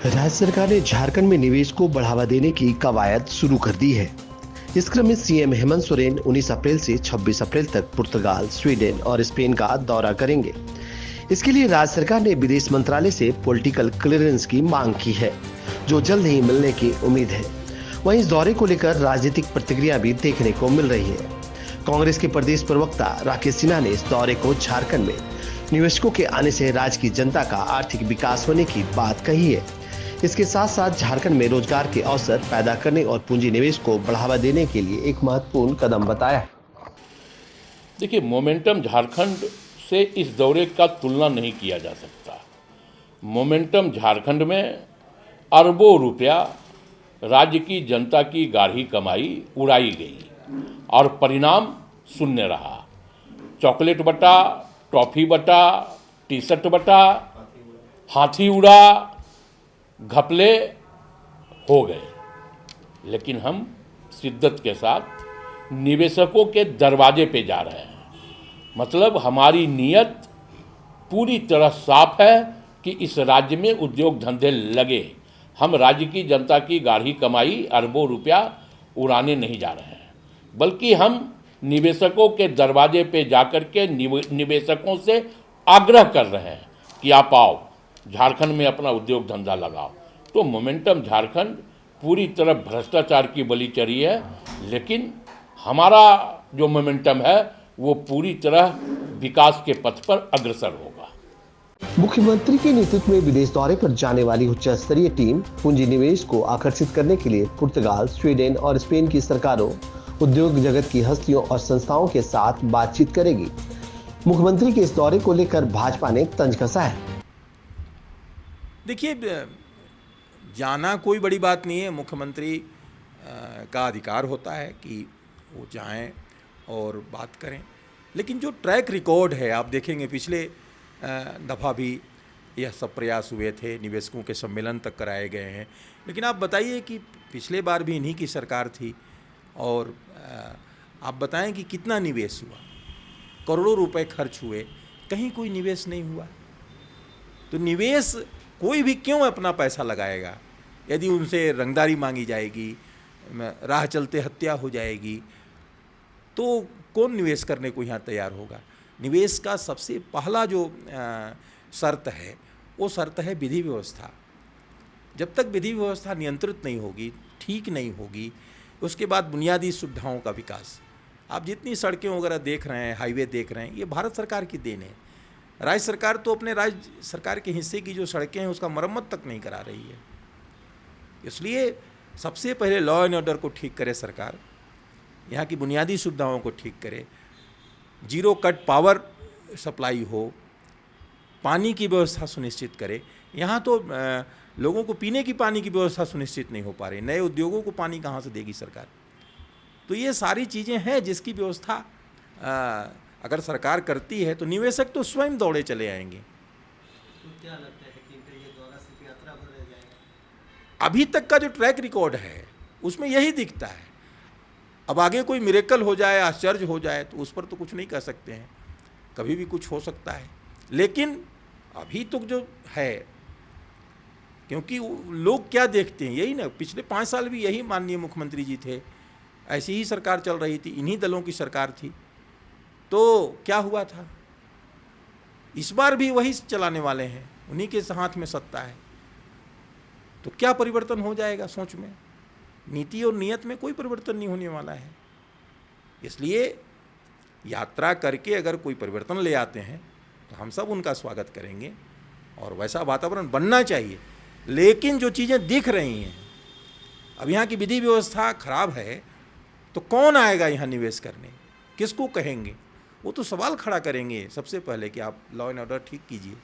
राज्य सरकार ने झारखंड में निवेश को बढ़ावा देने की कवायद शुरू कर दी है। इस क्रम में सीएम हेमंत सोरेन 19 अप्रैल से 26 अप्रैल तक पुर्तगाल, स्वीडन और स्पेन का दौरा करेंगे। इसके लिए राज्य सरकार ने विदेश मंत्रालय से पॉलिटिकल क्लियरेंस की मांग की है, जो जल्द ही मिलने की उम्मीद है। वहीं इस दौरे को लेकर राजनीतिक प्रतिक्रिया भी देखने को मिल रही है। कांग्रेस के प्रदेश प्रवक्ता राकेश सिन्हा ने इस दौरे को झारखंड में निवेशकों के आने से राज्य की जनता का आर्थिक विकास होने की बात कही है। इसके साथ साथ झारखंड में रोजगार के अवसर पैदा करने और पूंजी निवेश को बढ़ावा देने के लिए एक महत्वपूर्ण कदम बताया। देखिए, मोमेंटम झारखंड से इस दौरे का तुलना नहीं किया जा सकता। मोमेंटम झारखंड में अरबों रुपया राज्य की जनता की गाढ़ी कमाई उड़ाई गई और परिणाम शून्य रहा। चॉकलेट बटा, टॉफी बटा, टी शर्ट बटा, हाथी उड़ा, घपले हो गए। लेकिन हम शिद्दत के साथ निवेशकों के दरवाजे पे जा रहे हैं। मतलब हमारी नीयत पूरी तरह साफ है कि इस राज्य में उद्योग धंधे लगे। हम राज्य की जनता की गाढ़ी कमाई अरबों रुपया उड़ाने नहीं जा रहे हैं, बल्कि हम निवेशकों के दरवाजे पे जाकर के निवेशकों से आग्रह कर रहे हैं कि आप आओ, झारखंड में अपना उद्योग धंधा लगाओ। तो मोमेंटम झारखंड पूरी तरह भ्रष्टाचार की बलि चढ़ी है, लेकिन हमारा जो मोमेंटम है वो पूरी तरह विकास के पथ पर अग्रसर होगा। मुख्यमंत्री के नेतृत्व में विदेश दौरे पर जाने वाली उच्च स्तरीय टीम पूंजी निवेश को आकर्षित करने के लिए पुर्तगाल, स्वीडन और स्पेन की सरकारों, उद्योग जगत की हस्तियों और संस्थाओं के साथ बातचीत करेगी। मुख्यमंत्री के इस दौरे को लेकर भाजपा ने तंज कसा है। देखिए, जाना कोई बड़ी बात नहीं है। मुख्यमंत्री का अधिकार होता है कि वो जाएं और बात करें, लेकिन जो ट्रैक रिकॉर्ड है आप देखेंगे, पिछले दफ़ा भी यह सब प्रयास हुए थे, निवेशकों के सम्मेलन तक कराए गए हैं। लेकिन आप बताइए कि पिछले बार भी इन्हीं की सरकार थी और आप बताएं कि कितना निवेश हुआ, करोड़ों रुपए खर्च हुए, कहीं कोई निवेश नहीं हुआ। तो निवेश कोई भी क्यों अपना पैसा लगाएगा? यदि उनसे रंगदारी मांगी जाएगी, राह चलते हत्या हो जाएगी, तो कौन निवेश करने को यहाँ तैयार होगा? निवेश का सबसे पहला जो शर्त है वो शर्त है विधि व्यवस्था। जब तक विधि व्यवस्था नियंत्रित नहीं होगी, ठीक नहीं होगी, उसके बाद बुनियादी सुविधाओं का विकास। आप जितनी सड़कें वगैरह देख रहे हैं, हाईवे देख रहे हैं, ये भारत सरकार की देन है। राज्य सरकार तो अपने राज्य सरकार के हिस्से की जो सड़कें हैं उसका मरम्मत तक नहीं करा रही है। इसलिए सबसे पहले लॉ एंड ऑर्डर को ठीक करे सरकार, यहाँ की बुनियादी सुविधाओं को ठीक करे, जीरो कट पावर सप्लाई हो, पानी की व्यवस्था सुनिश्चित करे। यहाँ तो लोगों को पीने की पानी की व्यवस्था सुनिश्चित नहीं हो पा रही, नए उद्योगों को पानी कहाँ से देगी सरकार? तो ये सारी चीज़ें हैं जिसकी व्यवस्था अगर सरकार करती है तो निवेशक तो स्वयं दौड़े चले आएंगे। तो क्या लगता है कि इनका ये दौरा सिर्फ यात्रा भर रह जाएगा? अभी तक का जो ट्रैक रिकॉर्ड है उसमें यही दिखता है। अब आगे कोई मिरेकल हो जाए, आश्चर्य हो जाए, तो उस पर तो कुछ नहीं कह सकते हैं, कभी भी कुछ हो सकता है। लेकिन अभी तो जो है, क्योंकि लोग क्या देखते हैं, यही ना, पिछले 5 साल भी यही माननीय मुख्यमंत्री जी थे, ऐसी ही सरकार चल रही थी, इन्हीं दलों की सरकार थी। तो क्या हुआ था? इस बार भी वही चलाने वाले हैं, उन्हीं के हाथ में सत्ता है। तो क्या परिवर्तन हो जाएगा सोच में? नीति और नियत में कोई परिवर्तन नहीं होने वाला है। इसलिए यात्रा करके अगर कोई परिवर्तन ले आते हैं तो हम सब उनका स्वागत करेंगे और वैसा वातावरण बनना चाहिए। लेकिन जो चीज़ें दिख रही हैं, अब यहाँ की विधि व्यवस्था खराब है, तो कौन आएगा यहाँ निवेश करने? किसको कहेंगे? वो तो सवाल खड़ा करेंगे सबसे पहले कि आप लॉ एंड ऑर्डर ठीक कीजिए।